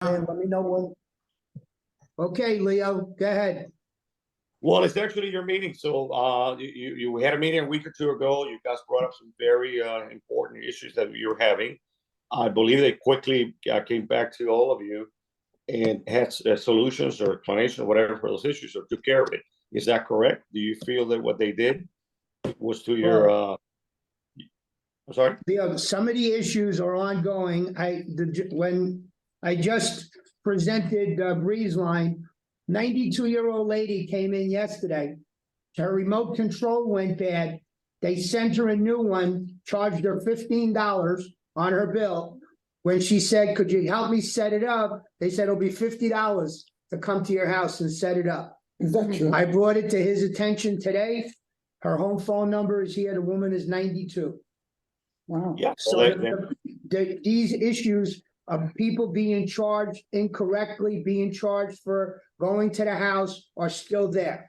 And let me know when. Okay, Leo, go ahead. Well, it's actually your meeting. So you had a meeting a week or two ago. You guys brought up some very important issues that you were having. I believe they quickly came back to all of you and had solutions or explanation or whatever for those issues or took care of it. Is that correct? Do you feel that what they did was to your I'm sorry? Leo, some of the issues are ongoing. When I just presented Breeze Line, 92-year-old lady came in yesterday. Her remote control went bad. They sent her a new one, charged her $15 on her bill. When she said, "Could you help me set it up?" They said it'll be $50 to come to your house and set it up. Is that true? I brought it to his attention today. Her home phone number is here. The woman is 92. Wow. Yeah. So these issues of people being charged incorrectly, being charged for going to the house are still there.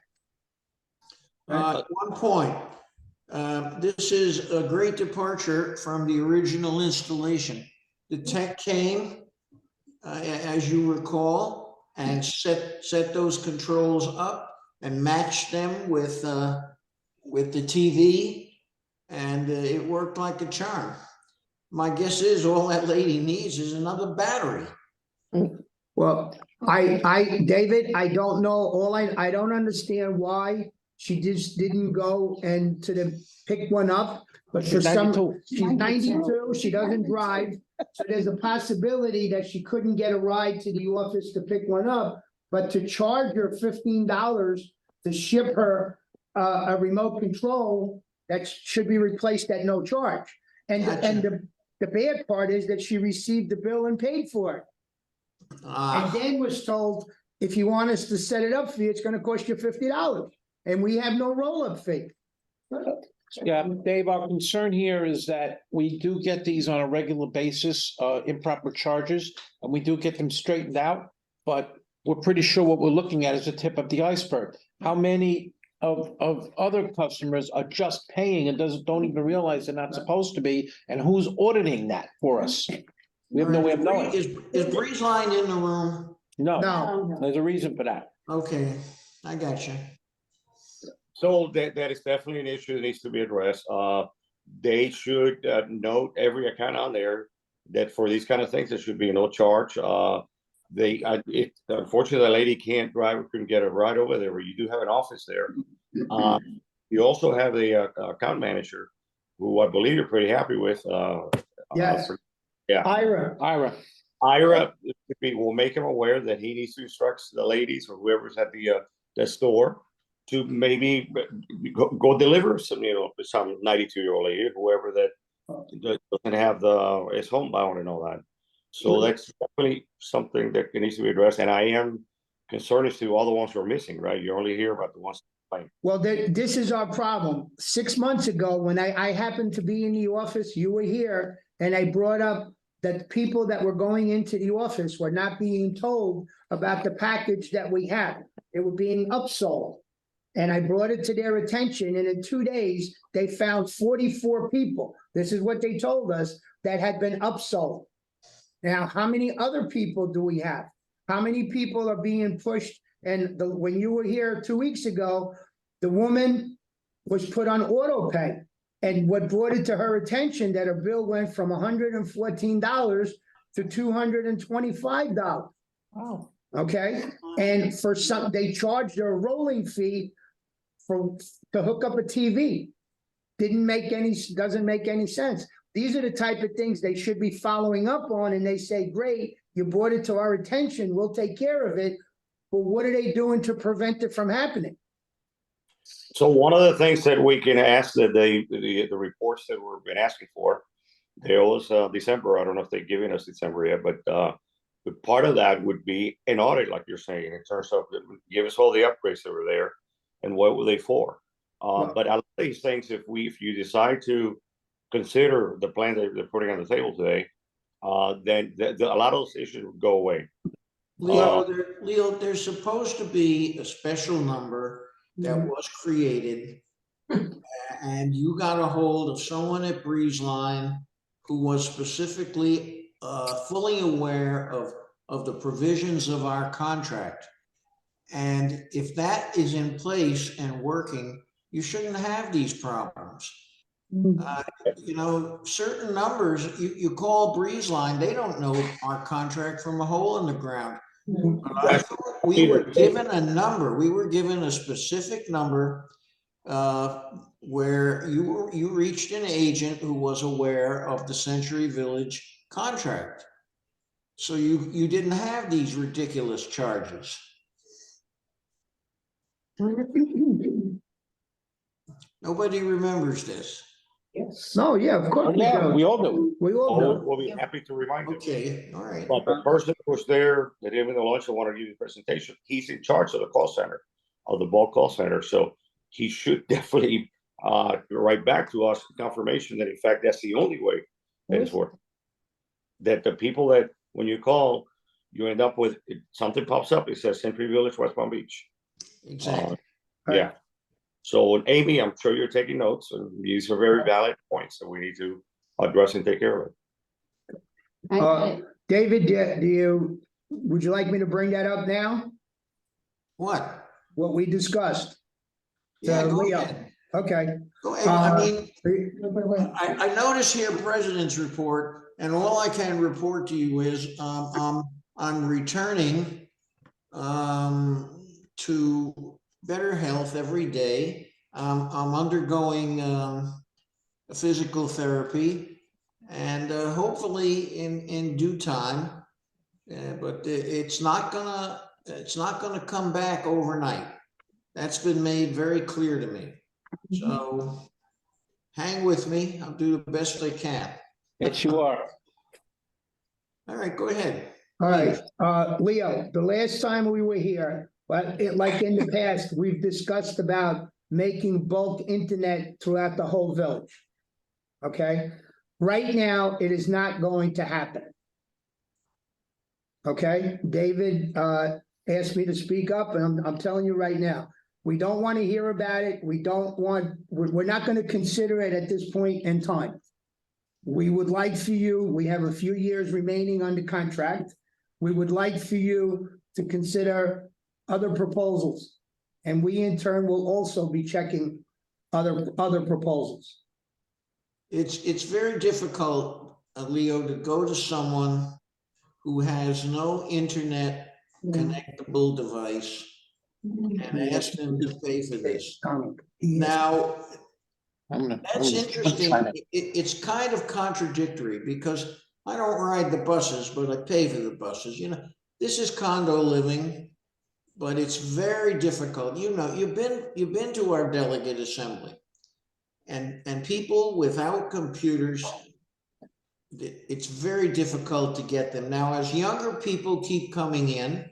One point, this is a great departure from the original installation. The tech came, as you recall, and set those controls up and matched them with the TV, and it worked like a charm. My guess is all that lady needs is another battery. Well, David, I don't know. I don't understand why she just didn't go and pick one up. But for she's 92, she doesn't drive. So there's a possibility that she couldn't get a ride to the office to pick one up. But to charge her $15 to ship her a remote control, that should be replaced at no charge. And Gotcha. the bad part is that she received the bill and paid for it. And then was told, if you want us to set it up for you, it's gonna cost you $50. And we have no roll-up fee. Yeah, Dave, our concern here is that we do get these on a regular basis, improper charges, and we do get them straightened out. But we're pretty sure what we're looking at is the tip of the iceberg. How many of other customers are just paying and don't even realize they're not supposed to be, and who's auditing that for us? We have no way of knowing. Is Breeze Line in the room? No, there's a reason for that. Okay, I got you. So that is definitely an issue that needs to be addressed. They should note every account on there that for these kind of things, there should be no charge. Unfortunately, the lady can't drive or couldn't get a ride over there, but you do have an office there. You also have the account manager, who I believe you're pretty happy with. Yes. Yeah. Ira, Will make him aware that he needs to instruct the ladies or whoever's at the store to maybe go deliver some 92-year-old lady, whoever that doesn't have is homebound and all that. So that's definitely something that needs to be addressed. And I am concerned as to all the ones who are missing, right? You only hear about the ones playing. well, this is our problem. 6 months ago, when I happened to be in the office, you were here, and I brought up that people that were going into the office were not being told about the package that we had. It was being upsold. And I brought it to their attention, and in 2 days, they found 44 people. This is what they told us, that had been upsold. Now, how many other people do we have? How many people are being pushed? And when you were here 2 weeks ago, the woman was put on auto pay. And what brought it to her attention that her bill went from $114 to $225. Wow. Okay, and for some, they charged her a rolling fee to hook up a TV. Doesn't make any sense. These are the type of things they should be following up on, and they say, great, you brought it to our attention, we'll take care of it. But what are they doing to prevent it from happening? So one of the things that we can ask that the reports that we've been asking for, they owe us December. I don't know if they're giving us December yet, but part of that would be an audit, like you're saying, in terms of give us all the upgrades that were there and what were they for. But a lot of these things, if you decide to consider the plan that they're putting on the table today, then a lot of those issues would go away. Leo, there's supposed to be a special number that was created, and you got a hold of someone at Breeze Line who was specifically fully aware of of the provisions of our contract. And if that is in place and working, you shouldn't have these problems. You know, certain numbers, you call Breeze Line, they don't know our contract from a hole in the ground. But I thought we were given a number, we were given a specific number where you reached an agent who was aware of the Century Village contract. So you didn't have these ridiculous charges. Nobody remembers this. No, yeah, of course. we Yeah, do. we all do. We all We'll, do. we'll be happy to remind you. Okay, all right. But the person who was there, that gave me the lunch, and wanted to give you the presentation, he's in charge of the call center, of the bulk call center, so he should definitely write back to us confirmation that in fact, that's the only way that it's working. That the people that, when you call, you end up with, something pops up, it says Century Village, West Palm Beach. Exactly. Yeah. So Amy, I'm sure you're taking notes, and these are very valid points that we need to address and take care of it. David, would you like me to bring that up now? What? What we discussed? Yeah, go Leo. ahead. Okay. Go ahead. I mean, Wait. I notice here President's report, and all I can report to you is I'm returning to better health every day. I'm undergoing physical therapy, and hopefully in due time. But it's not gonna come back overnight. That's been made very clear to me. So hang with me. I'll do the best I can. Yes, you are. All right, go ahead. All right, Leo, the last time we were here, but like in the past, we've discussed about making bulk internet throughout the whole village. Okay, right now, it is not going to happen. Okay, David asked me to speak up, and I'm telling you right now, we don't want to hear about it. We're not going to consider it at this point in time. We would like for you, we have a few years remaining under contract. We would like for you to consider other proposals. And we in turn will also be checking other proposals. It's very difficult, Leo, to go to someone who has no internet connectable device and ask them to pay for this. Now, that's interesting. It's kind of contradictory because I don't ride the buses, but I pay for the buses. You know, this is condo living, but it's very difficult. You know, you've been to our delegate assembly, and people without computers, it's very difficult to get them. Now, as younger people keep coming in,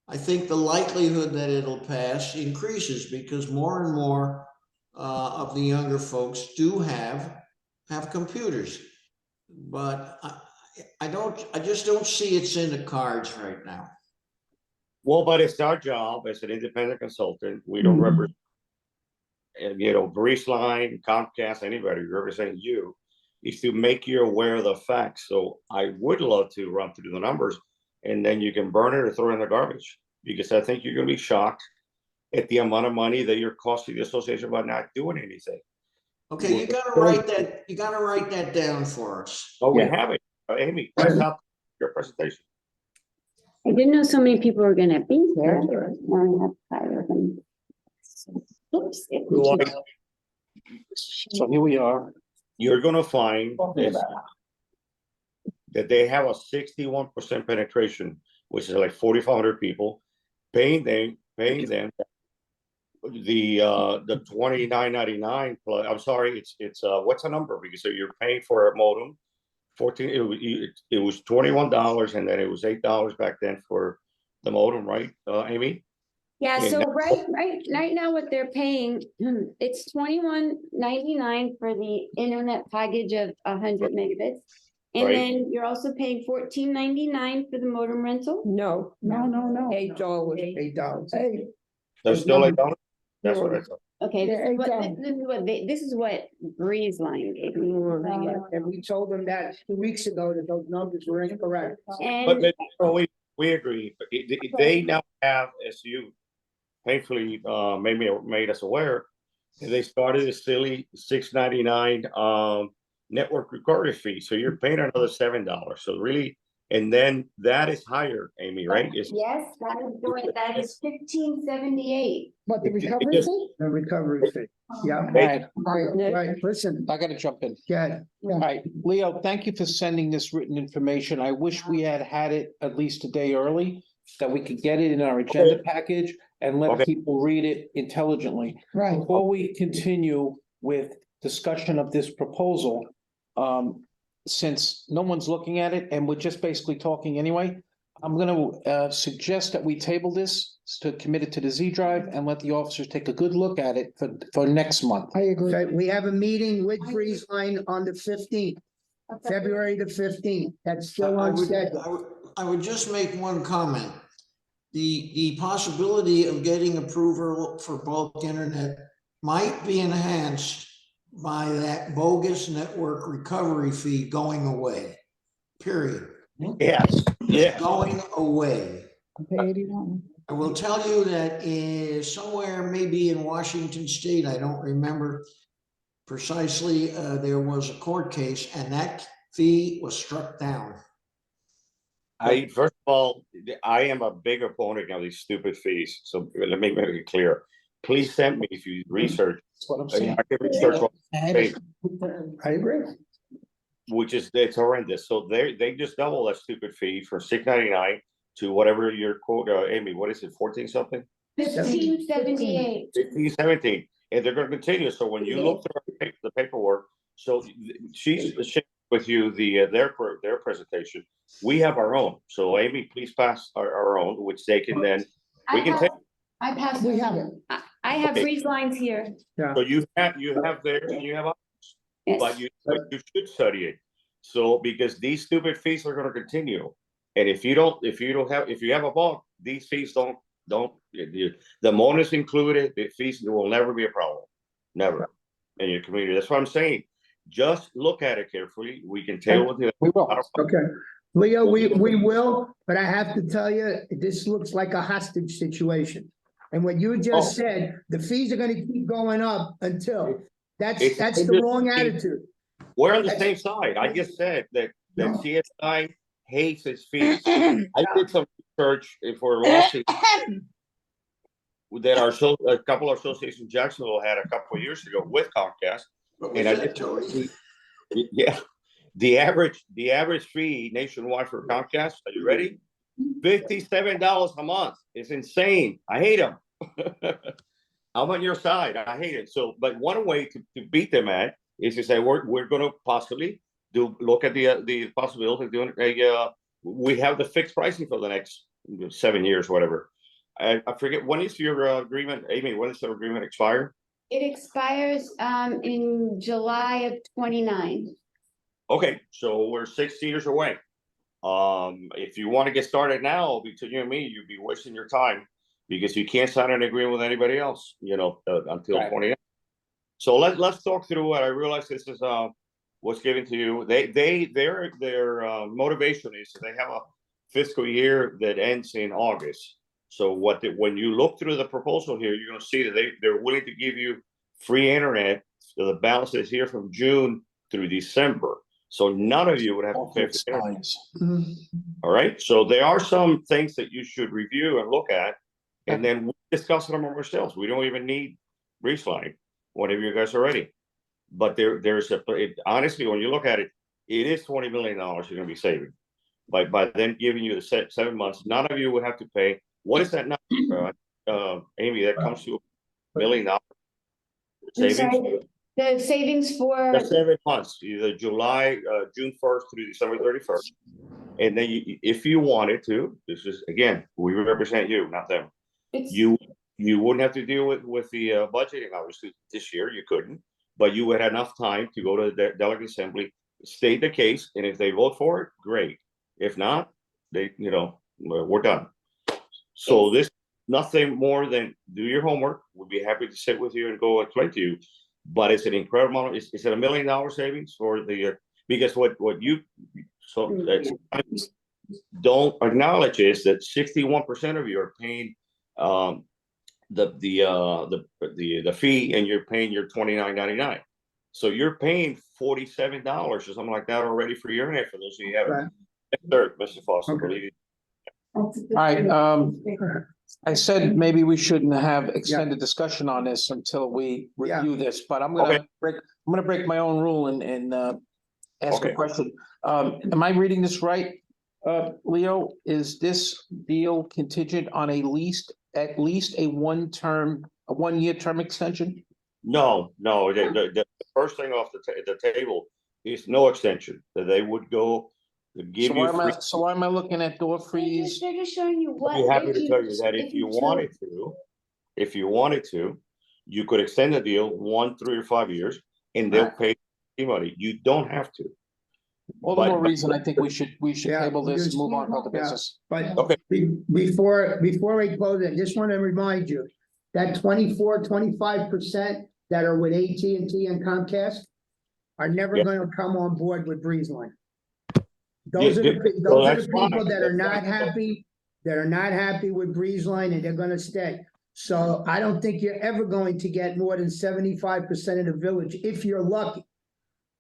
I think the likelihood that it'll pass increases because more and more of the younger folks do have computers, but I just don't see it's in the cards right now. Well, but it's our job as an independent consultant. We don't represent, Breeze Line, Comcast, anybody representing you, is to make you aware of the facts. So I would love to run through the numbers, and then you can burn it or throw it in the garbage, because I think you're going to be shocked at the amount of money that you're costing the association by not doing anything. Okay, you gotta write that. You gotta write that down for us. Oh, we have it. Amy, press out your presentation. I didn't know so many people were gonna be here. Now we have 5 of them. Oops. So here we are. You're going to find that they have a 61% penetration, which is like 4,500 people, paying them the $29.99 plus. I'm sorry, it's what's the number? Because so you're paying for a modem, 14. It was $21, and then it was $8 back then for the modem, right, Amy? Yeah, Yeah, so no- right now what they're paying, it's $21.99 for the internet package of 100 megabits. And Right. then you're also paying $14.99 for the modem rental. No. $8. $8. Hey, There's still $8. That's what I thought. Okay, Yeah, this is what Breeze Line gave me. And we told them that 2 weeks ago that those numbers were incorrect. But And maybe only we agree, but they now have, as you painfully, made us aware, they started a silly $6.99, network recovery fee, so you're paying another $7, so really, and then that is higher, Amy, right? It's, Yes, that is 1578. What, the It- it recovery just- fee? The recovery fee. Yeah, All right, right, listen, I gotta jump in. yeah, All right, Leo, thank you for sending this written information. I wish we had it at least a day early, that we could get it in our agenda package and let Okay. people read it intelligently. Right. Before we continue with discussion of this proposal, since no one's looking at it and we're just basically talking anyway, I'm gonna suggest that we table this to commit it to the Z Drive and let the officers take a good look at it for next month. I agree. okay, we have a meeting with Freeze Line on the 15th, February the 15th, that's still I on would, schedule. I would just make one comment. The possibility of getting approval for bulk internet might be enhanced by that bogus network recovery fee going away. Period. yes, yeah. Going away. Pay 81. I will tell you that is somewhere maybe in Washington State, I don't remember precisely, there was a court case and that fee was struck down. First of all, I am a big opponent of these stupid fees, so let me make it clear. Please send me if you research. That's what I'm I saying. can research what they pay, I agree. which is, it's horrendous. So they just double that stupid fee from $6.99 to whatever your quote, Amy, what is it, 14 something? 1578. 15, 17, and they're gonna continue. So when you look through the paperwork, so she's sharing with you their presentation. We have our own. So Amy, please pass our own, which they can then, we can take. I passed. We have it. I have Okay. Freeze lines here. So you have theirs and you have ours, Yes. but you should study it. So because these stupid fees are gonna continue. And if you have a bulk, these fees don't, the bonus included, the fees will never be a problem. Never in your community. That's what I'm saying. Just look at it carefully. We can tell what the. We will. Okay, Leo, we will, but I have to tell you, this looks like a hostage situation. And what you just said, the fees are gonna keep going up until, that's the wrong attitude. We're on the same side. I just said that CSI hates its fees. I did some research for a lawsuit that a couple of associations in Jacksonville had a couple of years ago with Comcast. What And was I that, did, Tony? yeah, the average fee nationwide for Comcast, are you ready? $57 a month. It's insane. I hate them. I'm on your side. I hate it. So, but one way to beat them at is to say we're going to possibly look at the possibility of doing we have the fixed pricing for the next 7 years, whatever. I forget, when is your agreement, Amy? When does the agreement expire? It expires in July of 29. Okay, so we're 6 years away. If you want to get started now, between you and me, you'd be wasting your time because you can't sign an agreement with anybody else, until Right. 20. So let's talk through it. I realize this is what's given to you. Their motivation is they have a fiscal year that ends in August. So when you look through the proposal here, you're going to see that they're willing to give you free internet. So the balance is here from June through December. So none of you would have to pay for the internet. Mhm. All right. So there are some things that you should review and look at, and then we discuss them ourselves. We don't even need Reachline whenever you guys are ready. But honestly, when you look at it, it is $20 million you're going to be saving by then giving you the 7 months. None of you would have to pay. What is that number, Amy? That comes to $1 million I'm savings. sorry, the savings for, The 7 months, either June 1st through December 31st. And then if you wanted to, this is, again, we represent you, not them. it's, You wouldn't have to deal with the budgeting, obviously, this year, you couldn't. But you had enough time to go to the delegate assembly, state the case, and if they vote for it, great. If not, we're done. So this, nothing more than do your homework. We'd be happy to sit with you and go explain to you. But it's an incredible amount. Is it $1 million savings for the because what you don't acknowledge is that 61% of you are paying the fee, and you're paying your $29.99. So you're paying $47 or something like that already for your internet for those of you who Right. haven't. Third, Mr. Foster, Okay. believe you. All right, I said maybe we shouldn't have extended discussion on this until we Yeah. review this, but I'm Okay. gonna break my own rule and ask a Okay. question. Am I reading this right? Leo, is this deal contingent on at least a 1-year term extension? No, the first thing off the table is no extension, that they would go to give So why you free. why am I looking at door freeze? They're just showing you what. I'd be happy if to tell you that if you wanted to, you could extend the deal 1, 3, or 5 years, and they'll pay the money. You don't have to. All the But- more reason I think we should Yeah, table this and just- move on to other yeah. business. But Okay. before I close it, just want to remind you that 25% that are with AT&T and Comcast are never Yeah. going to come on board with BreezeLine. Yeah, Those are yeah, the well, those are that's the people fine. that are That's not fine. happy with BreezeLine, and they're going to stay. So I don't think you're ever going to get more than 75% of the village if you're lucky.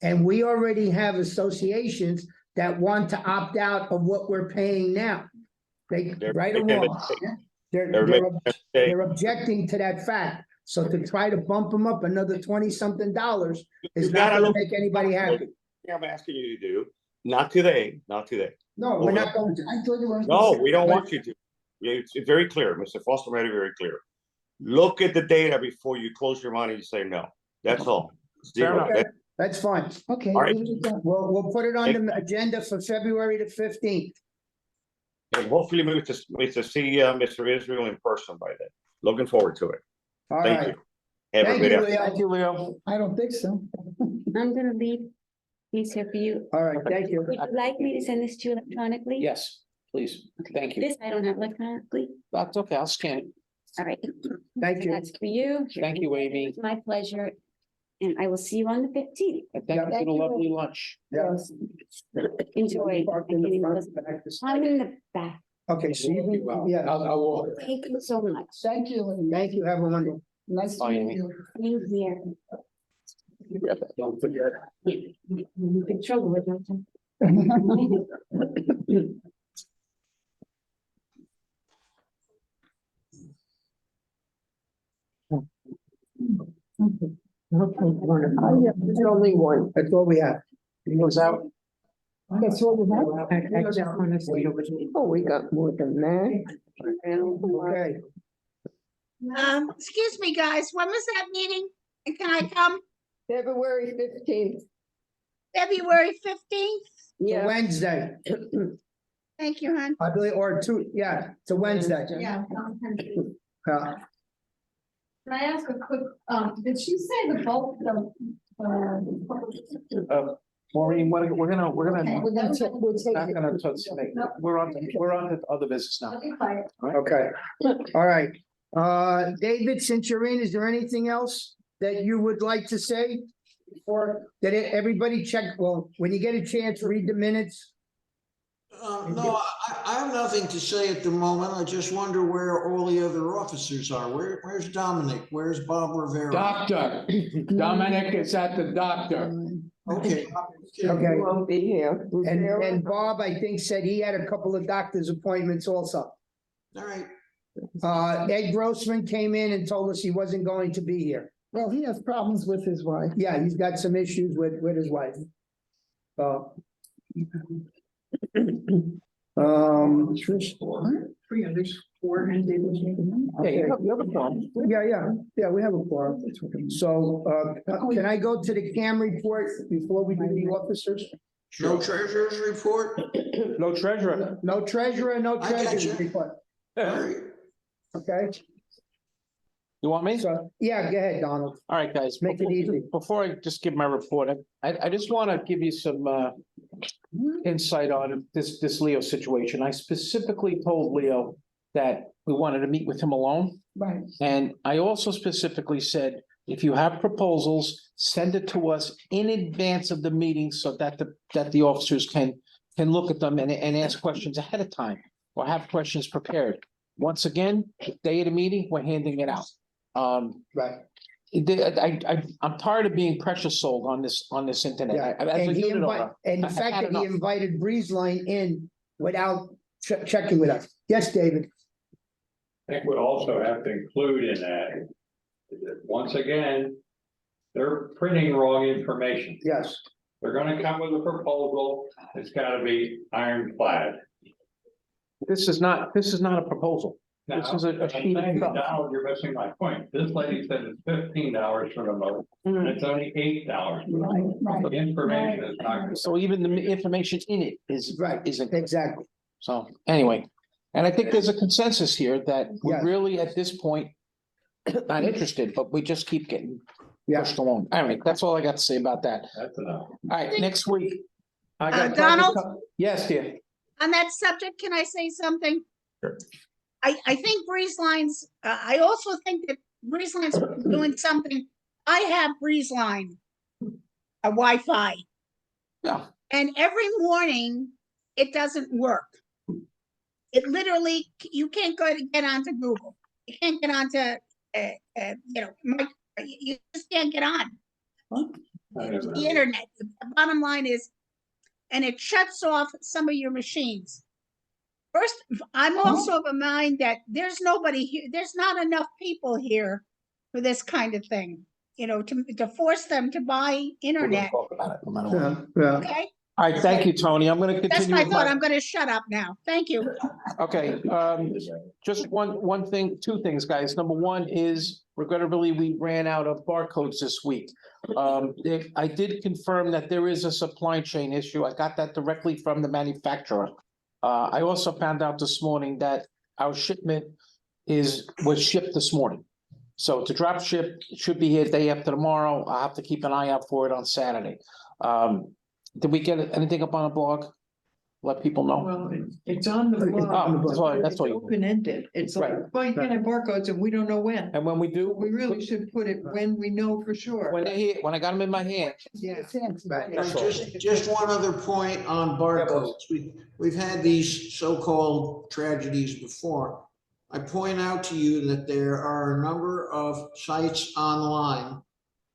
And we already have associations that want to opt out of what we're paying now. They, They're right or making a wrong, mistake. they're, They're they're, making a mistake. they're objecting to that fact. So to try to bump them up another 20-something dollars is You not gotta gonna look- make anybody happy. I'm asking you to do, not today. No, we're not going to. I told you. we're- No, we don't want you to. Yeah, it's very clear. Mr. Foster made it very clear. Look at the data before you close your mind and you say no. That's all. Fair enough. Okay, that's fine. Okay. All right. We'll put it on the agenda for February the 15th. And hopefully we to see Mr. Israel in person by then. Looking forward to it. All Thank right. you. Have a Thank good you, afternoon. Thank you, Leo. I don't think so. I'm gonna leave. He's here for you. All right, thank you. Would you like me to send this to you electronically? Yes, please. Thank you. This I don't have electronically. That's okay. I'll scan it. All right. Thank you. That's for you. Thank you, Amy. It's my pleasure. And I will see you on the 15th. And thank you for the lovely lunch. Yeah. Enjoy. Parked in the front, back. I'm in the back. Okay, so you can, yeah. I'll Thank you so much. Thank you. Thank you. Have a wonderful. Nice to meet you. Being here. Don't forget. You can trouble it, don't you? There's only one. That's all we have. He goes out. That's all we have. Oh, we got more than that. Okay. Excuse me, guys, when was that meeting? And can I come February 15th. February 15th? It's a Wednesday, Thank you, hon. I believe, or two, yeah, it's a Wednesday. Yeah. Uh, Can I ask a quick, did she say the bulk of, Maureen, we're gonna, We're gonna take not it. gonna touch, we're on to other business now. okay, fine. Okay, all right. David, since you're in, is there anything else that you would like to say? Or did everybody check, well, when you get a chance, read the minutes? No, I have nothing to say at the moment. I just wonder where all the other officers are. Where's Dominic? Where's Bob Rivera? Doctor, Dominic is at the doctor. Okay. Okay. He won't be here. And Bob, I think, said he had a couple of doctor's appointments also. All right. Ed Grossman came in and told us he wasn't going to be here. Well, he has problems with his wife. Yeah, he's got some issues with his wife. Trish. Yeah, you have a problem. Yeah, we have a quorum. So, can I go to the CAM report before we do the officers? No treasurer's report? No treasurer. No treasurer, no I got treasurer's you. report, All right. okay? You want me? So, yeah, go ahead, Donald. All right, guys. Make it easy. Before I just give my report, I just want to give you some insight on this Leo situation. I specifically told Leo that we wanted to meet with him alone. Right. And I also specifically said, if you have proposals, send it to us in advance of the meeting so that the officers can can look at them and ask questions ahead of time or have questions prepared. Once again, day of the meeting, we're handing it out. Right. I'm tired of being precious sold on this internet. Yeah. As a And he unit invite, owner, and the I've fact had that he enough. invited Breezeline in without checking with us. Yes, David? I think we also have to include in that, once again, they're printing wrong information. Yes. They're gonna come with a proposal, it's gotta be ironclad. This is not a proposal. This is a sheet of stuff. Now, you're missing my point. This lady said it's $15 for the mower, and it's only $8. The information is not. So even the information in it is, Right. isn't. Exactly. So anyway, and I think there's a consensus here that we're Yes. really at this point not interested, but we just keep getting Yeah. pushed along. All right, that's all I got to say about that. That's enough. All right, next week. I got Donald? Yes, dear. On that subject, can I say something? Sure. I think Breeze Lines, I also think that Breeze Lines doing something. I have Breeze Line, a Wi-Fi, Yeah, and every morning it doesn't work. It literally, you can't go to get onto Google. You can't get onto, you just can't get on. The internet. The bottom line is, and it shuts off some of your machines. First, I'm also of a mind that there's nobody here, there's not enough people here for this kind of thing, to force them to buy we're gonna internet, talk about it no matter what. Yeah, yeah. okay? All right, thank you, Tony. I'm gonna That's continue. my with thought. I'm gonna shut up now. Thank you. Okay, just one thing, two things, guys. Number one is regrettably, we ran out of barcodes this week. I did confirm that there is a supply chain issue. I got that directly from the manufacturer. I also found out this morning that our shipment was shipped this morning. So to drop ship, it should be here day after tomorrow. I'll have to keep an eye out for it on Saturday. Did we get anything up on the blog? Let people know. Well, it's on the Oh, blog. that's all- that's It's all you- open-ended. It's like Right. buying in barcodes and we don't know when. And when we do, We really should put it when we know for sure. when I got them in my hand, Yeah. Right. That's all. Just one other point on barcodes. We've had these so-called tragedies before. I point out to you that there are a number of sites online.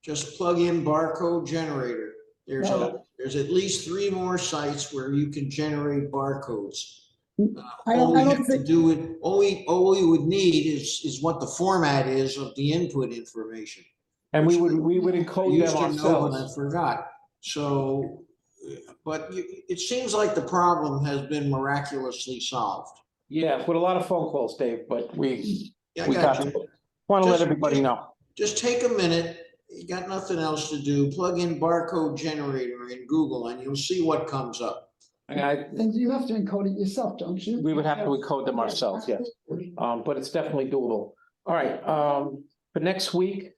Just plug in barcode generator. There's at least 3 more sites where you can generate barcodes. All we have to do it, all we would need is what the format is of the input information. and we would I encode used them to know and I ourselves. forgot. So, but it seems like the problem has been miraculously solved. Yeah, with a lot of phone calls, Dave, but we Yeah, I got got you. you. Want to let Just- everybody know. Just take a minute, you got nothing else to do, plug in barcode generator in Google and you'll see what comes up. And you have to encode it yourself, don't you? We would have to encode them ourselves, yes. But it's definitely doable. All right, for next week,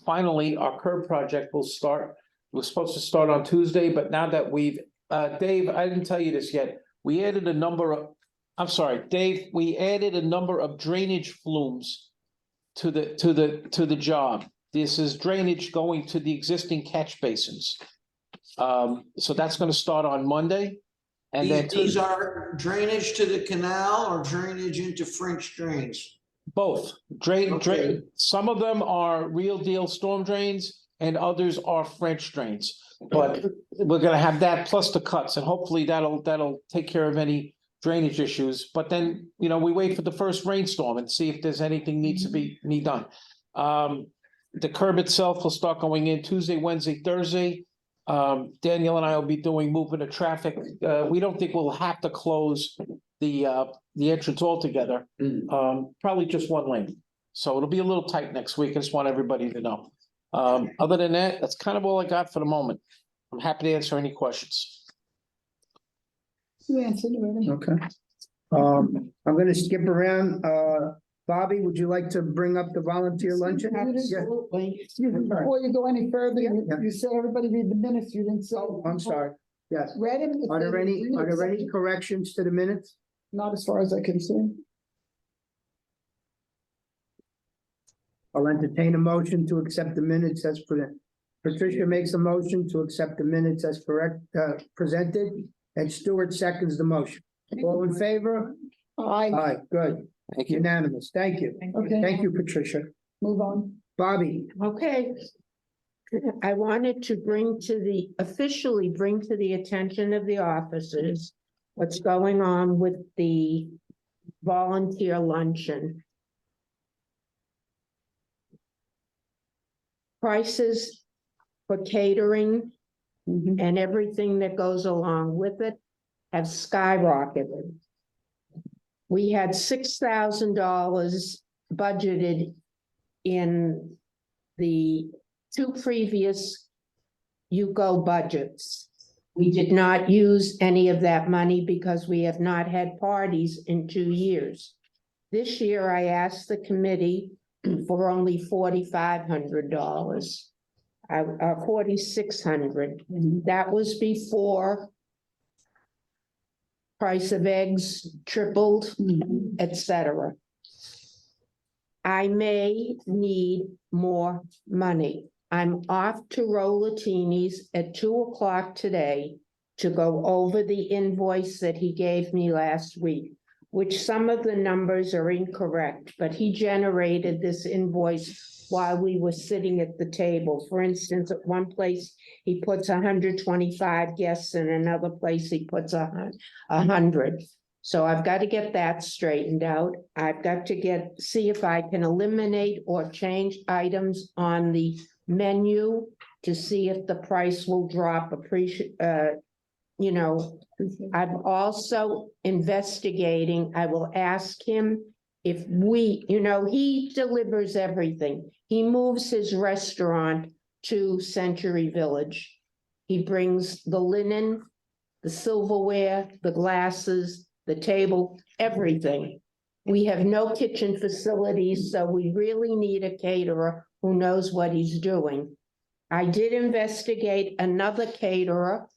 finally, our curb project will start. It was supposed to start on Tuesday, but now that Dave, I didn't tell you this yet. We added a number of, I'm sorry, Dave, we added a number of drainage flumes to the job. This is drainage going to the existing catch basins. So that's gonna start on Monday. And then These are drainage to the canal or drainage into French drains? both Okay. some of them are real deal storm drains and others are French drains. But we're gonna have that plus the cuts and hopefully that'll take care of any drainage issues. But then, we wait for the first rainstorm and see if there's anything needs to be done. The curb itself will start going in Tuesday, Wednesday, Thursday. Daniel and I will be doing movement of traffic. We don't think we'll have to close the entrance altogether. Probably just one lane. So it'll be a little tight next week. I just want everybody to know. Other than that, that's kind of all I got for the moment. I'm happy to answer any questions. You answered already. Okay. I'm gonna skip around. Bobby, would you like to bring up the volunteer luncheon? Yeah. Absolutely. Excuse me, before you go any further, you say everybody read the minutes, you didn't say. I'm sorry. Yes. Read them. Are there any corrections to the minutes? Not as far as I can see. I'll entertain a motion to accept the minutes as presented. Patricia makes a motion to accept the minutes as correct, presented. and Stewart seconds the motion. All in favor? I, Aye, good, Thank you. unanimous, thank you. okay, Thank you, Patricia. move on. Bobby, Okay. I wanted to officially bring to the attention of the officers what's going on with the volunteer luncheon. Prices for catering and everything that goes along with it have skyrocketed. We had $6,000 budgeted in the two previous UCO budgets. We did not use any of that money because we have not had parties in 2 years. This year, I asked the committee for only $4,500. $4,600. That was before price of eggs tripled, etc. I may need more money. I'm off to Rollatini's at 2:00 today to go over the invoice that he gave me last week, which some of the numbers are incorrect, but he generated this invoice while we were sitting at the table. For instance, at one place, he puts 125 guests, in another place, he puts 100. So I've got to get that straightened out. I've got to see if I can eliminate or change items on the menu to see if the price will drop, I'm also investigating, I will ask him if he delivers everything. He moves his restaurant to Century Village. He brings the linen, the silverware, the glasses, the table, everything. We have no kitchen facilities, so we really need a caterer who knows what he's doing. I did investigate another caterer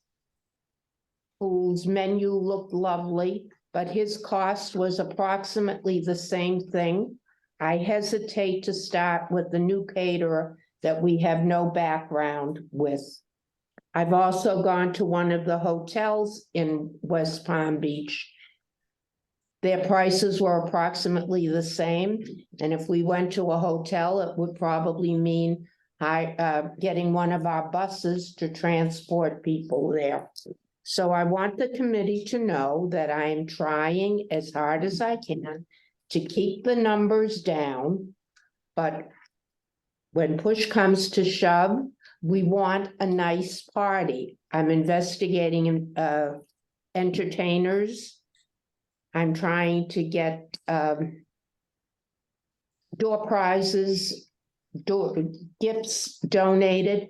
whose menu looked lovely, but his cost was approximately the same thing. I hesitate to start with the new caterer that we have no background with. I've also gone to one of the hotels in West Palm Beach. Their prices were approximately the same, and if we went to a hotel, it would probably mean getting one of our buses to transport people there. So I want the committee to know that I am trying as hard as I can to keep the numbers down. But when push comes to shove, we want a nice party. I'm investigating entertainers. I'm trying to get door prizes, gifts donated.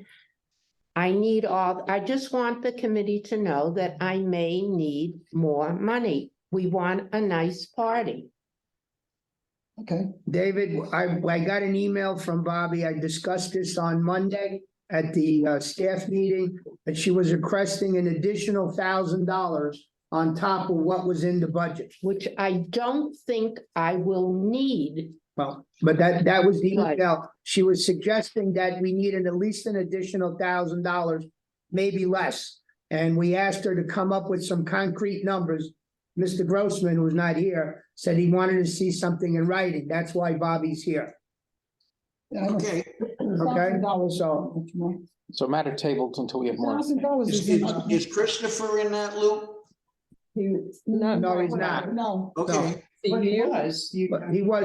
I just want the committee to know that I may need more money. We want a nice party. okay, David, I got an email from Bobby. I discussed this on Monday at the staff meeting, that she was requesting an additional $1,000 on top of what was in the budget. Which I don't think I will need. Well, but that was the Right. email. She was suggesting that we needed at least an additional $1,000, maybe less. And we asked her to come up with some concrete numbers. Mr. Grossman, who's not here, said he wanted to see something in writing. That's why Bobby's here. Okay, Okay, so So matter tabled until we have more. is Christopher in that loop? no, he's not. No. Okay, He was,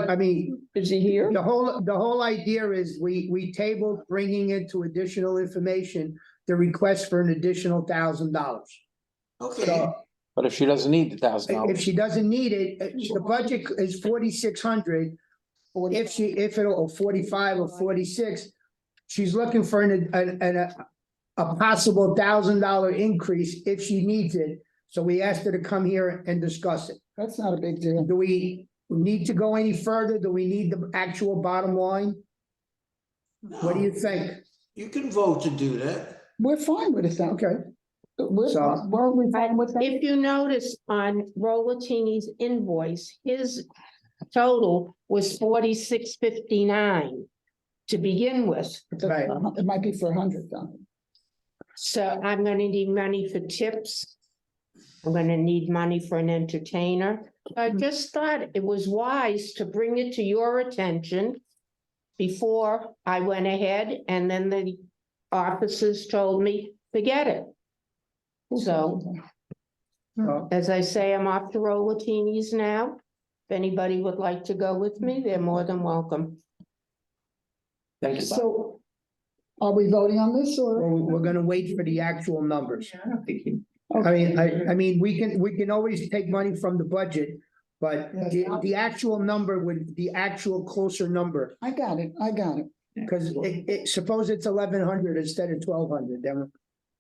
I mean, Is he here? the whole idea is we tabled bringing into additional information, the request for an additional $1,000. okay. So But if she doesn't need the $1,000. if she doesn't need it, the budget is 4,600. If it'll 45 or 46, she's looking for a possible $1,000 increase if she needs it. So we asked her to come here and discuss it. That's not a big deal. Do we need to go any further? Do we need the actual bottom line? What do you think? You can vote to do that. We're fine with it, Okay, So- weren't we fine with that? If you notice on Rollatini's invoice, his total was 46.59 to begin with. right. It might be for 100 though. So I'm gonna need money for tips I'm gonna need money for an entertainer. I just thought it was wise to bring it to your attention before I went ahead, and then the officers told me, forget it. So, as I say, I'm off to Rolatinis now. If anybody would like to go with me, they're more than welcome. Thank you. Bob. So are we voting on this or? We're gonna wait for the actual numbers. I don't think he- I mean, we can always take money from the budget, but the actual number would, the actual closer number. I got it. Cause suppose it's 1,100 instead of 1,200, then, What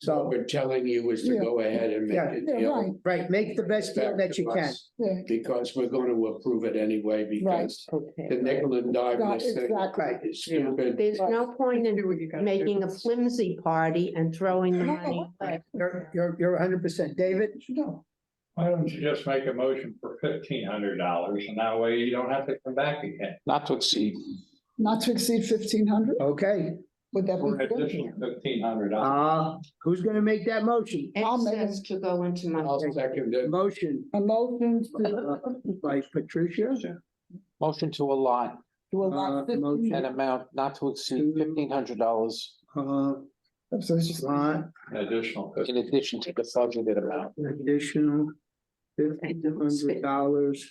so, we're telling you is to Yeah. go ahead and make Yeah. the Yeah, deal. right, right, make the best deal back that to you can. us, yeah, Because we're going to approve it anyway, because the Okay. nickel and dime this thing exactly. is stupid. There's no point in making a flimsy party and throwing the money away. You're 100%. David? No, Why don't you just make a motion for $1,500 and that way you don't have to come back again? Not to exceed. not to exceed 1,500, Okay, would that For be an good? additional $1,500. who's gonna make that motion? I'll make Excess to go into my. I'll second it. Motion A motion to by Patricia. Motion to allot allow motion. 15. an amount not to exceed $1,500 So it's just. Lot An additional in addition to the budgeted amount. additional $1,500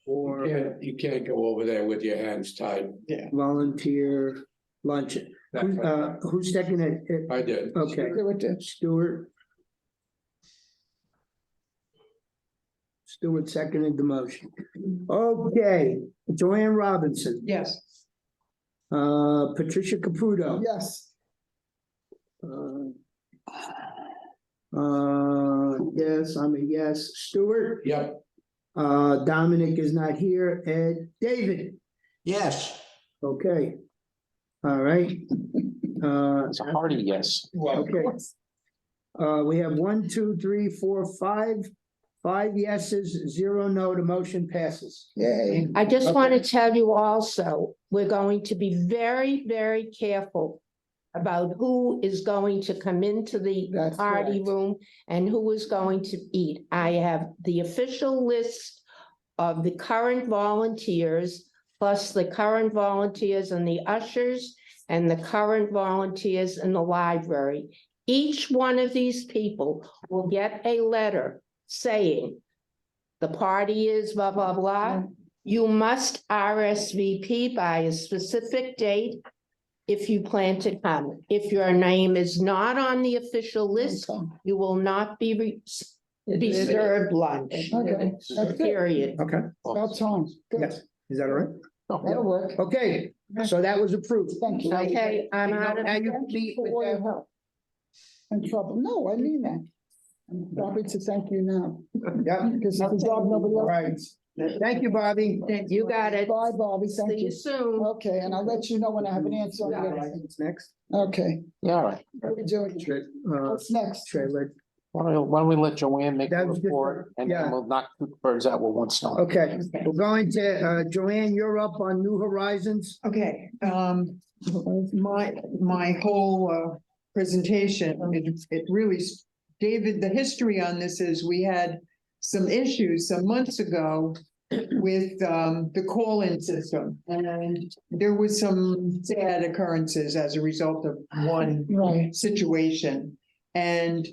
for You can't go over there with your hands tied. volunteer lunch. Who's seconded it? I did. Okay, Do it to- Stewart. Stewart seconded the motion. Okay, Joanne Robinson, Yes. Patricia Caputo. Yes, Yes, I'm a yes. Stewart, Yep, Dominic is not here. Ed, David, Yes, okay. All right. It's a hearty yes. Okay. We have 1, 2, 3, 4, 5. 5 yeses, 0 no, the motion passes. yay. I just want to tell you also, we're going to be very, very careful about who is going to come into the That's party correct. room and who is going to eat. I have the official list of the current volunteers, plus the current volunteers and the ushers and the current volunteers in the library. Each one of these people will get a letter saying the party is blah, blah, blah. You must RSVP by a specific date if you plan to come. If your name is not on the official list, Okay. you will not be served lunch, Okay, that's it. period. Okay, About time. Good. yes, is that all right? That'll work. Okay, so that was approved. Thank you. Okay, I'm out of. Now you Thank you meet for with all your them. help. And trouble. No, I mean that. I'm happy to thank you now. Yeah, Because if the job nobody all else. right. Thank you, Bobby. You got it. Bye, Bobby. Thank See you. you soon. Okay, and I'll let you know when I have an answer on the other thing. What's next? Okay, Yeah, all right. what are we doing? What's next? Trailer. Why don't we let Joanne make the That was good. report and Yeah. then we'll knock 2 birds out with one stone. Okay, we're going to, Joanne, you're up on New Horizons. Okay, my whole presentation, it really, David, the history on this is we had some issues some months ago with the call-in system, and there was some sad occurrences as a result of one Right. situation. And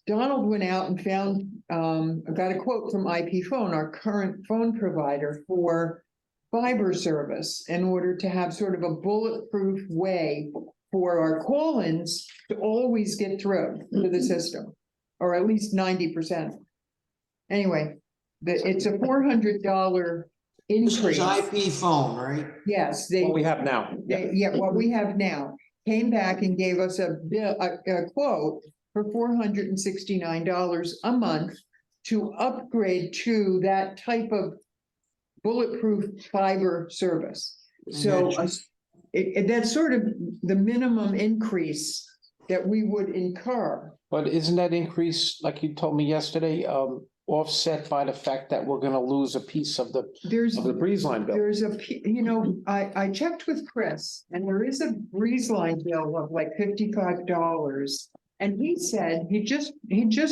Donald went out and found, got a quote from IP Phone, our current phone provider, for fiber service in order to have sort of a bulletproof way for our call-ins to always get through to the system, or at least 90%. Anyway, it's a $400 this increase. is IP phone, right? Yes, What we have now. yeah, what we have now, came back and gave us a bill, a quote for $469 a month to upgrade to that type of bulletproof fiber service. So that's sort of the minimum increase that we would incur. But isn't that increase, like you told me yesterday, offset by the fact that we're gonna lose a piece of the There's. breeze line bill? There's I checked with Chris, and there is a breeze line bill of like $55 And he said, he just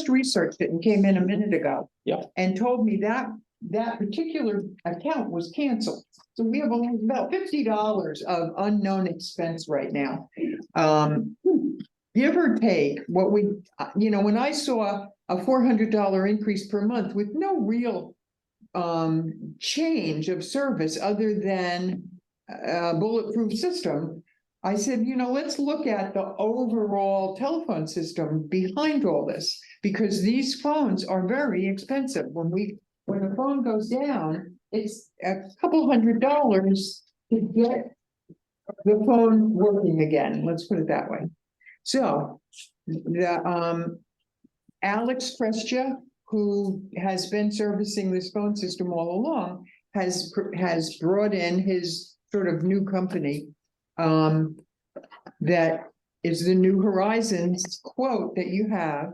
researched it and came in a minute ago. Yeah. And told me that that particular account was canceled. So we have only about $50 of unknown expense right now. Give or take what we, when I saw a $400 increase per month with no real change of service other than a bulletproof system, I said, let's look at the overall telephone system behind all this, because these phones are very expensive. When the phone goes down, it's a couple $100 to get the phone working again. Let's put it that way. So the Alex Prestia, who has been servicing this phone system all along, has brought in his sort of new company that is the New Horizons quote that you have.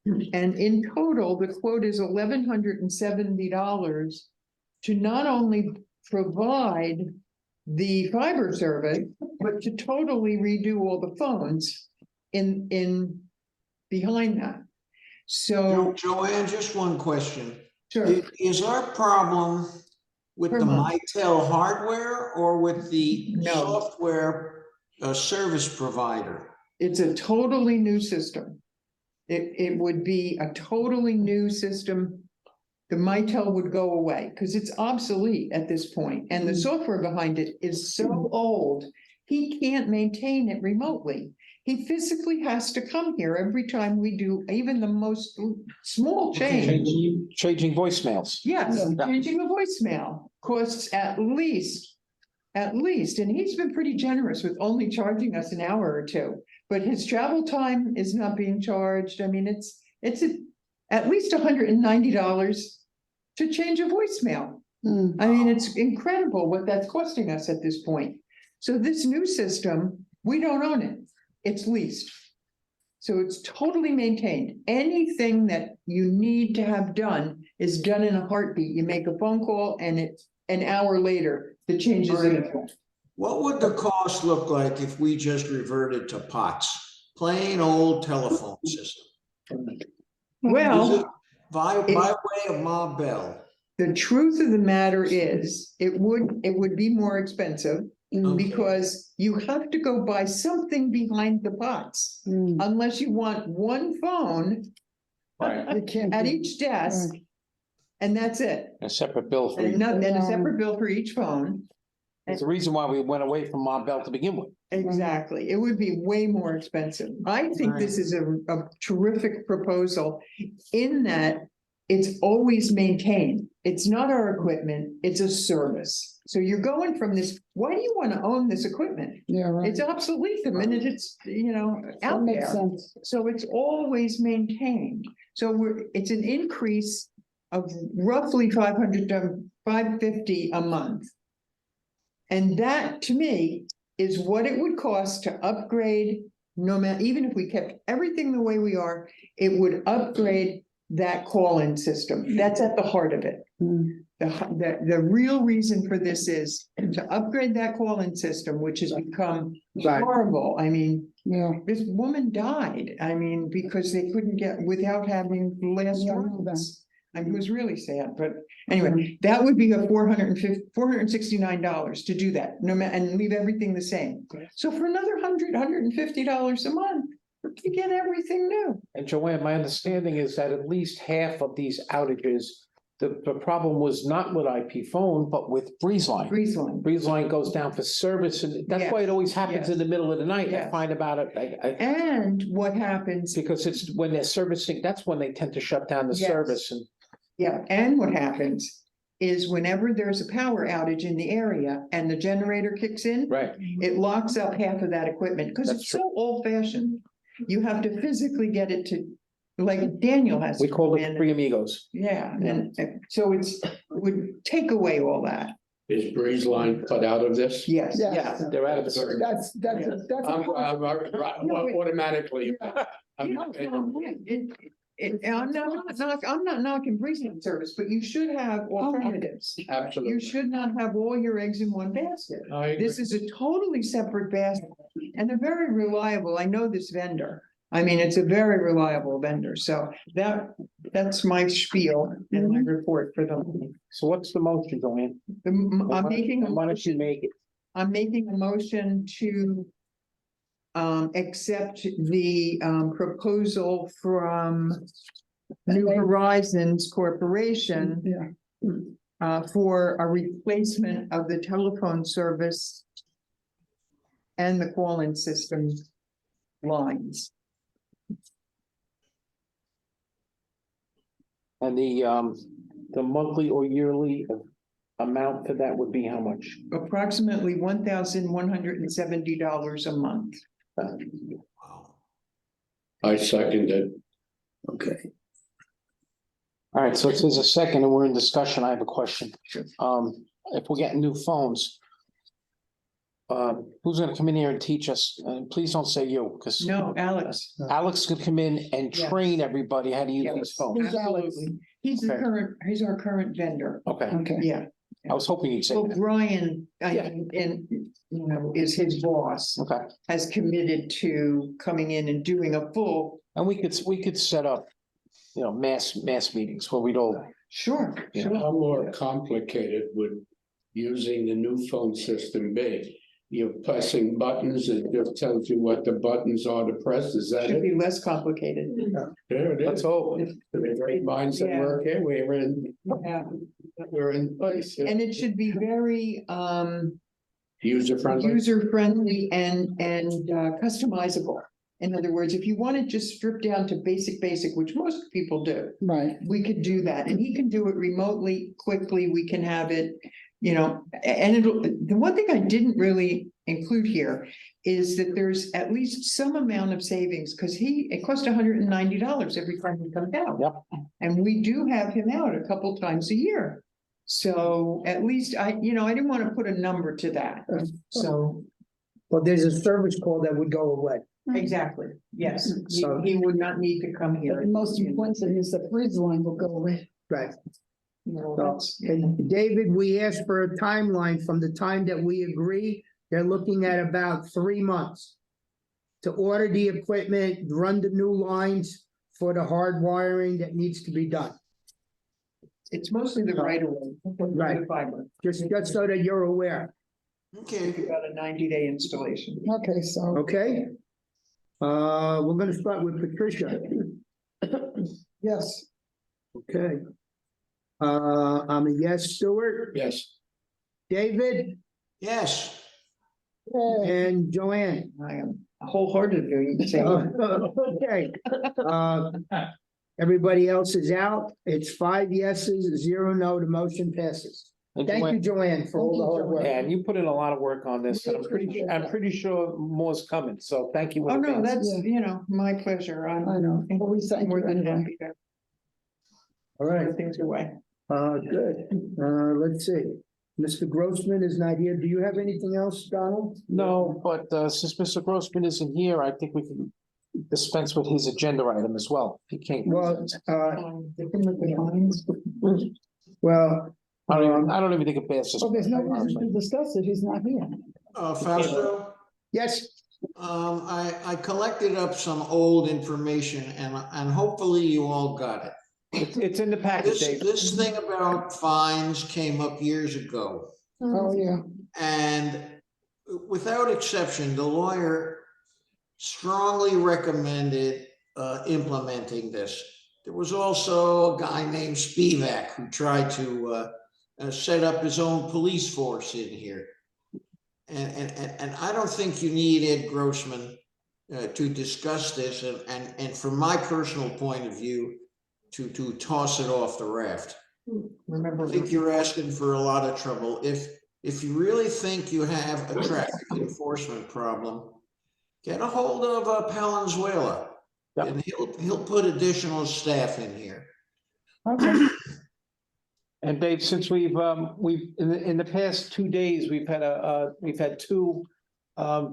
And in total, the quote is $1,170 to not only provide the fiber service, but to totally redo all the phones in behind that. So, Joanne, just one question. sure, Is our problem with Per the month. Mitel hardware or with the No. software service provider? it's a totally new system. It would be a totally new system. The Mitel would go away because it's obsolete at this point, and the software behind it is so old, he can't maintain it remotely. He physically has to come here every time we do even the most small change. Changing voicemails. Yes, Yeah. changing a voicemail costs at least, and he's been pretty generous with only charging us an hour or two. But his travel time is not being charged. I mean, it's at least $190 to change a voicemail. I mean, it's incredible what that's costing us at this point. So this new system, we don't own it. It's leased. So it's totally maintained. Anything that you need to have done is done in a heartbeat. You make a phone call and it's an hour later, the changes in it. What would the cost look like if we just reverted to POTS, plain old telephone system? Well, By way of Ma Bell. the truth of the matter is, it would be more expensive Okay. because you have to go buy something behind the pots. Unless you want one phone Right. at each desk, and that's it. A separate bill for And you. not, and a separate bill for each phone. It's the reason why we went away from Ma Bell to begin with. Exactly. It would be way more expensive. I think this is a terrific proposal in that it's always maintained. It's not our equipment, it's a service. So you're going from this, why do you want to own this equipment? Yeah, right. It's obsolete the minute it's, out there. So it's always maintained. So it's an increase of roughly 500 to 550 a month. And that, to me, is what it would cost to upgrade, no matter, even if we kept everything the way we are, it would upgrade that call-in system. That's at the heart of it. The real reason for this is to upgrade that call-in system, which has become Right. horrible. I mean, Yeah. this woman died, because they couldn't get, without having the last Yeah, I know words. I mean, it was really sad, but anyway, that would be a $469 to do that, no matter, and leave everything the same. So for another $150 a month, you get everything new. And Joanne, my understanding is that at least half of these outages, the problem was not with IP phone, but with BreezeLine. BreezeLine. BreezeLine goes down for service, and that's why it always happens in the middle of the night. I Yes. find about it, And what happens, because it's when they're servicing, that's when they tend to shut down the Yes. service and. and what happens is whenever there's a power outage in the area and the generator kicks in, Right. it locks up half of that equipment, because That's it's so old fashioned. You have to physically get it to, like Daniel has. We to call go it in. Three Amigos. Yeah, and so would take away all that. Is BreezeLine cut out of this? Yes, Yes. yeah. They're out of the service. That's I'm a. automatically. I'm not knocking BreezeLine service, but you should have alternatives. You Absolutely. should not have all your eggs in one basket. I agree. This is a totally separate basket, and they're very reliable. I know this vendor. I mean, it's a very reliable vendor, so that's my spiel and my report for them. So what's the motion, Joanne? I'm making, Why don't you make it? I'm making a motion to accept the proposal from New Horizons Corporation for a replacement of the telephone service and the call-in system lines. And the monthly or yearly amount for that would be how much? Approximately $1,170 a month. I second it. Okay. All right, so if there's a second and we're in discussion, I have a question. If we're getting new phones, who's gonna come in here and teach us? And please don't say you, because No, Alex. Alex could come in and Yes. train everybody how to use these phones. Absolutely. He's the Okay. current, he's our current vendor. Okay, Okay. Yeah. I was hoping you'd say Well, that. Brian, Yeah. and, you know, is his boss, Okay, has committed to coming in and doing a full. and we could set up, mass meetings where we'd all, Sure. Yeah. Sure. How more complicated would using the new phone system be? You're pressing buttons, it just tells you what the buttons are to press, is that Should it? be less complicated. There it let's is. hope. The great minds that Yeah. work here, Yeah. we're in place. And it should be very User friendly. user friendly and customizable. In other words, if you want to just strip down to basic, which most people do, Right. we could do that, and he can do it remotely, quickly, we can have it, and it'll, the one thing I didn't really include here is that there's at least some amount of savings, because it costs $190 every time he comes out. Yep. And we do have him out a couple times a year. So at least I didn't want to put a number to that, so. Well, there's a service call that would go away. Exactly, yes, So- he would not need to come here. The most important thing is the freeze line will go away. Right. That's- And David, we asked for a timeline from the time that we agree. They're looking at about 3 months to order the equipment, run the new lines for the hard wiring that needs to be done. It's mostly the right of way. Right. The fiber. Just so that you're aware, Okay, About a 90-day installation. Okay, so. okay? We're gonna start with Patricia. Yes. Okay. I'm a yes, Stuart, Yes. David, yes, and Joanne. I am wholeheartedly saying. Okay. Everybody else is out. It's 5 yeses, 0 no. The motion passes. And Thank you, Joanne, for all the hard work. And you put in a lot of work on this, and I'm pretty sure more's coming, so thank you. in Oh, no, advance. that's, my pleasure. I I'm know, but we thank more you than anyway. happy to All right, put things away. good. Let's see. Mr. Grossman is not here. Do you have anything else, Donald? No, but since Mr. Grossman isn't here, I think we can dispense with his agenda item as well. He can't. Well, The thing with the lines. well, I don't even think it passes. Well, there's no reason to discuss it, he's not here. Fausto, yes, I collected up some old information and hopefully you all got it. It's in the package, Dave. This thing about fines came up years ago, Oh, yeah. and without exception, the lawyer strongly recommended implementing this. There was also a guy named Spivak who tried to set up his own police force in here. And I don't think you need Ed Grossman to discuss this, and from my personal point of view, to toss it off the raft. Remember. I think you're asking for a lot of trouble. If you really think you have a traffic enforcement problem, get a hold of Palenzuela. Yep. And he'll put additional staff in here. Okay. And Dave, since we've in the past 2 days, we've had 2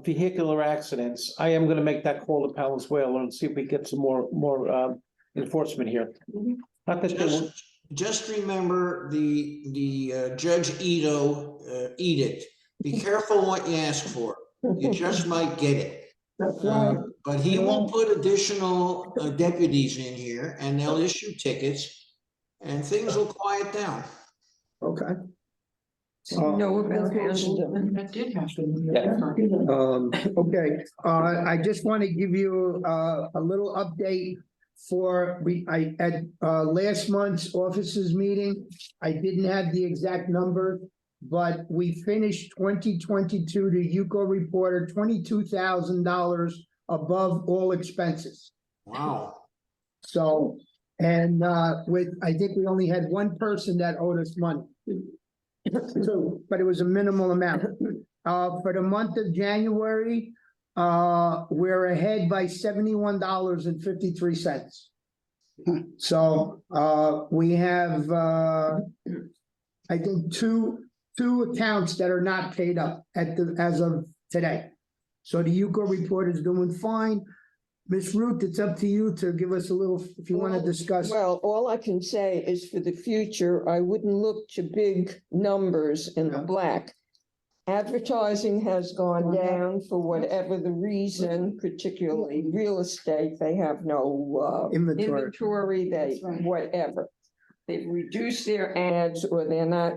vehicular accidents. I am gonna make that call to Palenzuela and see if we get some more enforcement here. Not that they will. Just remember the Judge Ito edict. Be careful what you ask for. You just might get it. That's right. But he will put additional deputies in here and they'll issue tickets and things will quiet down. Okay. Know about handling. That did happen. Okay, I just want to give you a little update for, at last month's officers meeting, I didn't have the exact number, but we finished 2022, the UCO reported $22,000 above all expenses. Wow. So, and I think we only had one person that owed us money. Two, but it was a minimal amount. For the month of January, we're ahead by $71.53. So, we have, I think two accounts that are not paid up as of today. So the UCO report is doing fine. Ms. Ruth, it's up to you to give us a little, if you want to discuss. Well, all I can say is for the future, I wouldn't look to big numbers in the black. Advertising has gone down for whatever the reason, particularly real estate. They have no inventory, That's right. whatever. They've reduced their ads or they're not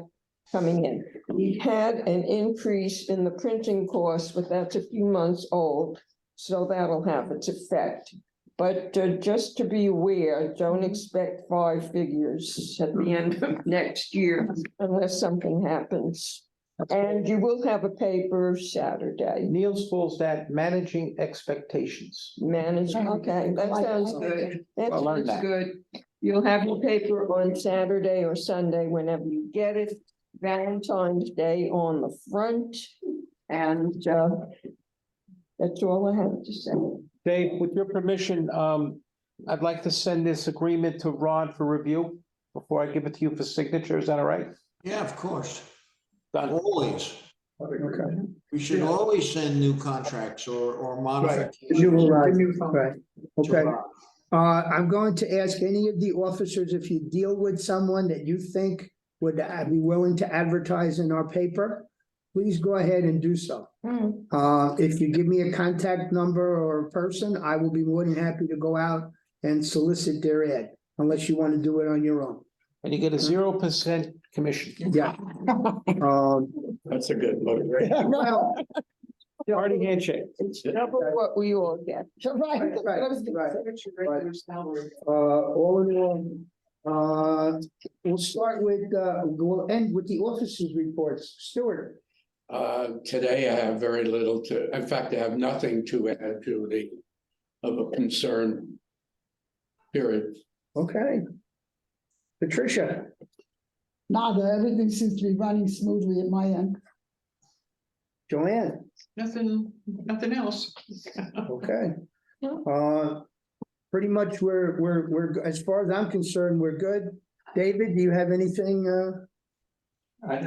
coming in. We had an increase in the printing costs, but that's a few months old. So that'll have its effect. But just to be aware, don't expect 5 figures at the end of next year unless something happens. And you will have a paper Saturday. Niels calls that managing expectations. Okay, that sounds good. That Well, learn sounds that. good. You'll have your paper on Saturday or Sunday, whenever you get it. Valentine's Day on the front. And that's all I have to say. Dave, with your permission, I'd like to send this agreement to Ron for review before I give it to you for signature. Is that all right? Yeah, of course. Done. Always. Okay. We should always send new contracts or modifications. Right. Okay. I'm going to ask any of the officers, if you deal with someone that you think would be willing to advertise in our paper, please go ahead and do so. If you give me a contact number or a person, I will be more than happy to go out and solicit their ad, unless you want to do it on your own. And you get a 0% commission. Yeah. That's a good look, right? Well, Party handshake. It's double what we all get. Right. All in all, we'll start with, we'll end with the officers' reports. Stuart. Today I have very little in fact, I have nothing to add to of a concern. Period. Okay. Patricia. Nada, everything seems to be running smoothly at my end. Joanne. Nothing else. Okay. Pretty much we're, as far as I'm concerned, we're good. David, do you have anything, I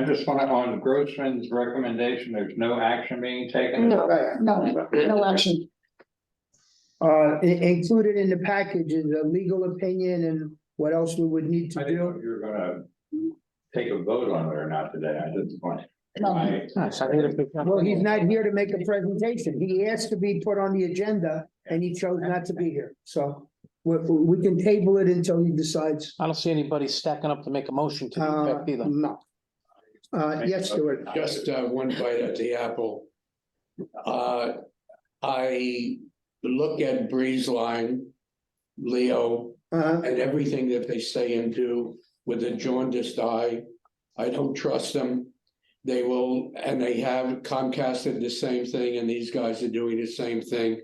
just want to, on Grossman's recommendation, there's no action being taken? No. No action. included in the package is a legal opinion and what else we would need I to didn't know do. if you were gonna take a vote on it or not today. I just want. No. Nice. I need a big- Well, he's not here to make a presentation. He asked to be put on the agenda and he chose not to be here. So we can table it until he decides. I don't see anybody stacking up to make a motion to the effect either. No. Yes, Stuart. Just one bite at the apple. I look at Breeze Line, Leo, and everything that they say and do with a jaundiced eye. I don't trust them. They will, and they have Comcast did the same thing, and these guys are doing the same thing.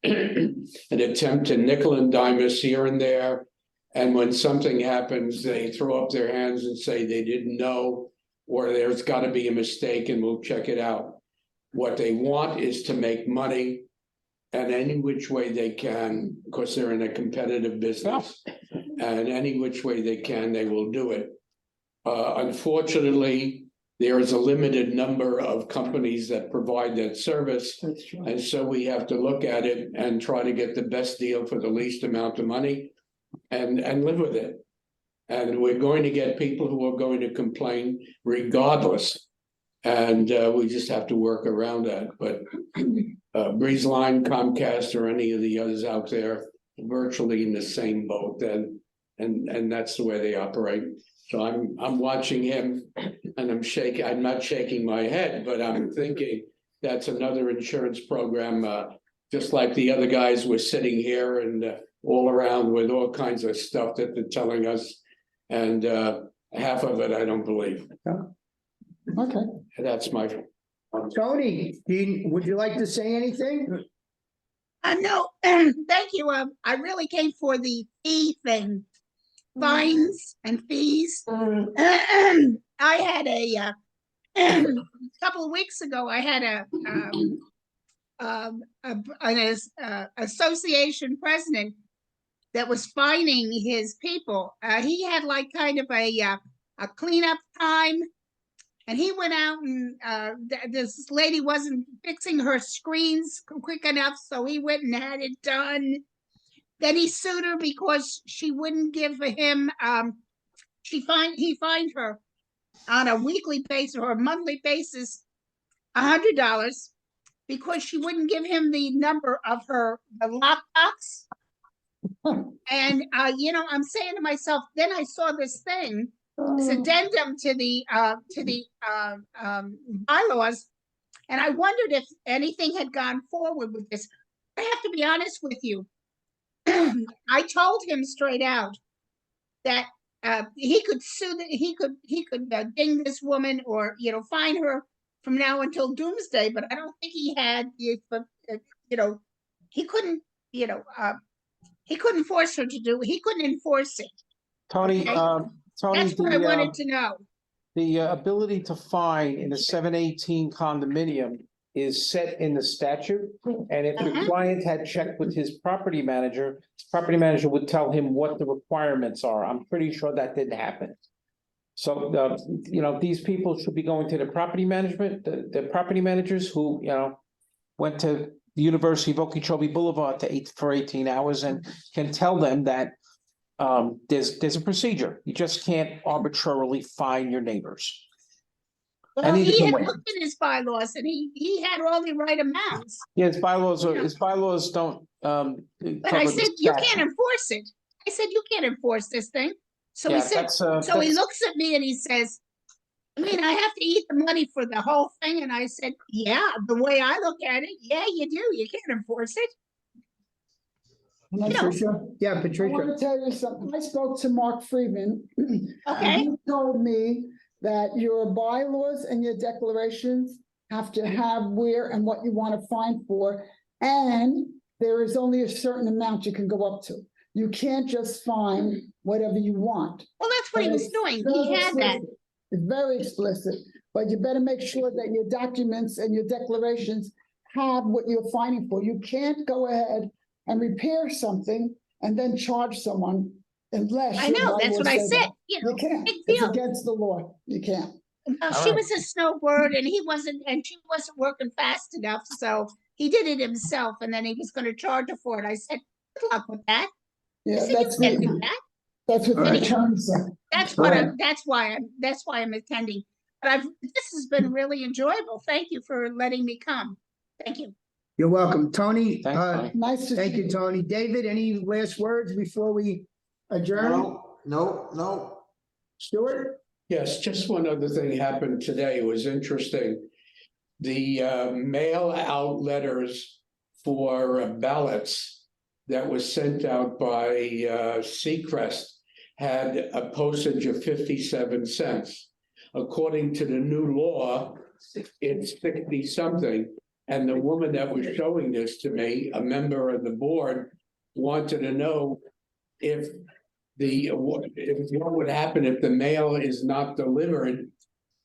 An attempt to nickel and dime us here and there. And when something happens, they throw up their hands and say they didn't know, or there's got to be a mistake and we'll check it out. What they want is to make money. And any which way they can, because they're in a competitive business, and any which way they can, they will do it. Unfortunately, there is a limited number of companies that provide that service. And so we have to look at it and try to get the best deal for the least amount of money and live with it. And we're going to get people who are going to complain regardless. And we just have to work around that, but Breeze Line, Comcast, or any of the others out there, virtually in the same boat, and that's the way they operate. So I'm watching him and I'm not shaking my head, but I'm thinking that's another insurance program, just like the other guys were sitting here and all around with all kinds of stuff that they're telling us. And half of it, I don't believe. Okay. That's my. Tony, would you like to say anything? No, thank you. I really came for the fee thing, fines and fees. I had a couple of weeks ago, I had an association president that was fining his people. He had like kind of a cleanup time. And he went out and this lady wasn't fixing her screens quick enough, so he went and had it done. Then he sued her because she wouldn't give him. He fined her on a weekly basis or a monthly basis $100 because she wouldn't give him the number of the lockbox. And I'm saying to myself, then I saw this thing. This addendum to the bylaws, and I wondered if anything had gone forward with this. I have to be honest with you. I told him straight out that he could sue that he could ding this woman or fine her from now until doomsday, but I don't think he had he couldn't he couldn't force her to do he couldn't enforce it. Tony, Okay. Tony, That's what I wanted to know. the ability to fine in a 718 condominium is set in the statute. And if your client had checked with his property manager would tell him what the requirements are. I'm pretty sure that didn't happen. So, these people should be going to the property management, the property managers who, went to the University of Okeechobee Boulevard for 18 hours and can tell them that there's a procedure. You just can't arbitrarily fine your neighbors. Well, he had looked at his bylaws and he had all the right amounts. Yeah, his bylaws don't. But I said, you can't enforce it. I said, you can't enforce this thing. So Yeah, he said, so he looks at me and he says, I mean, I have to eat the money for the whole thing. And I said, yeah, the way I look at it, yeah, you do. You can't enforce it. Patricia? Yeah, I Patricia. want to tell you something. I spoke to Mark Friedman. Okay. And he told me that your bylaws and your declarations have to have where and what you want to fine for. And there is only a certain amount you can go up to. You can't just fine whatever you want. Well, that's what he was doing. He had that. It's very explicit, but you better make sure that your documents and your declarations have what you're fining for. You can't go ahead and repair something and then charge someone unless. I know, that's what I said. You can't. Big It's deal. against the law. You can't. She was a snowbird and she wasn't working fast enough. So he did it himself and then he was going to charge her for it. I said, good luck with that. I Yeah, said, you that's can't do that. What the Right. attorney said. That's why I'm attending. But this has been really enjoyable. Thank you for letting me come. Thank you. You're welcome. Tony, Thanks, Tony. Nice to. thank you, Tony. David, any last words before we adjourn? No. Stuart? Yes, just one other thing happened today. It was interesting. The mail out letters for ballots that was sent out by Seacrest had a postage of 57 cents. According to the new law, it's 60 something. And the woman that was showing this to me, a member of the board, wanted to know if what would happen if the mail is not delivered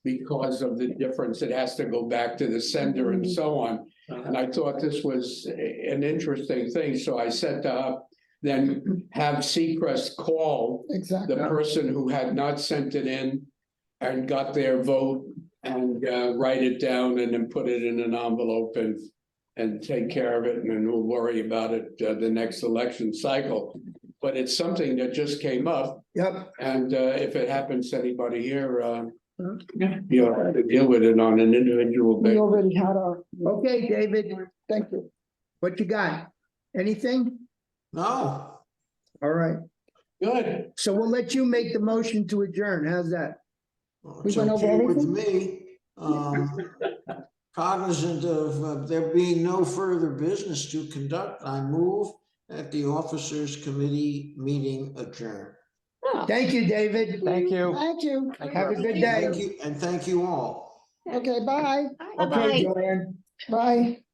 because of the difference. It has to go back to the sender and so on. And I thought this was an interesting thing. So I said to her, then have Seacrest call Exactly. the person who had not sent it in and got their vote and write it down and then put it in an envelope and take care of it. And then we'll worry about it the next election cycle. but it's something that just came up. Yep. And if it happens to anybody here, Yeah. you'll have to deal with it on an individual We basis. already had our, Okay, David, thank you. what you got? Anything? No, All right, Good. so we'll let you make the motion to adjourn. How's that? it's went over okay with everything? me. Cognizant of there being no further business to conduct, I move that the officers committee meeting adjourn. Thank you, David. Thank you. Thank you. Have a good day. Thank you, and thank you all. Okay, bye. Okay, Joanne. Bye.